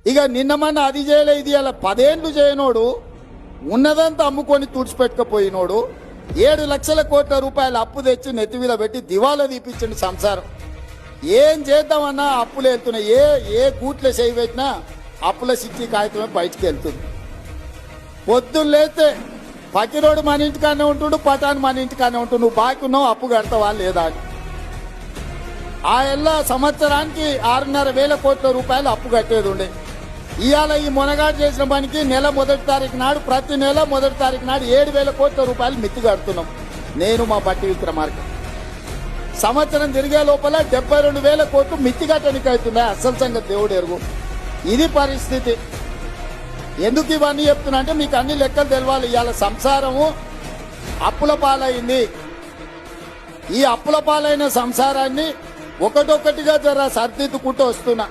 ఇక నిన్నమన్నా అది చేయలే ఇది అలా 10 ఏళ్ళు చేయనోడు ఉన్నదంతా అమ్ముకొని తుడిచిపెట్టుకపోయినోడు 7 లక్షల కోట్ల రూపాయల అప్పు తెచ్చి నెత్తిమీద పెట్టి దివాలా తీపించండి సంసారం. ఏం చేద్దామన్నా అప్పులు వెళ్తున్నాయి. ఏ గూట్లో చేయి పెట్టినా అప్పుల సిట్టి కాగితమే బయటికి వెళ్తుంది. పొద్దున్న లేస్తే పకిరోడు మన ఇంటికానే ఉంటుండు, పటాన్ మన ఇంటికానే ఉంటుండు. నువ్వు బాకీ ఉన్నావు, అప్పు కడతావా లేదా అని. ఆ ఎల్ల సంవత్సరానికి 6,500 కోట్ల రూపాయలు అప్పు కట్టేది ఉండే. ఇవాళ ఈ మొనగాడు చేసిన పనికి నెల 1వ తారీఖు నాడు ప్రతి నెల 1వ తారీఖు నాడు 7,000 కోట్ల రూపాయలు మిత్తి కడుతున్నాం. నేను మా బట్టి విక్రమార్క సంవత్సరం తిరిగే లోపల 72,000 కోట్లు మిత్తి కట్టడానికి అవుతున్నాయి. అసలు సంగతి దేవుడు ఎరుగు. ఇది పరిస్థితి. ఎందుకు ఇవన్నీ చెప్తున్నా అంటే మీకు అన్ని లెక్కలు తెలవాలి. ఇవాళ సంసారము అప్పుల పాలైంది. ఈ అప్పుల పాలైన సంసారాన్ని ఒకటొక్కటిగా జర సర్దిద్దుకుంటూ వస్తున్నా.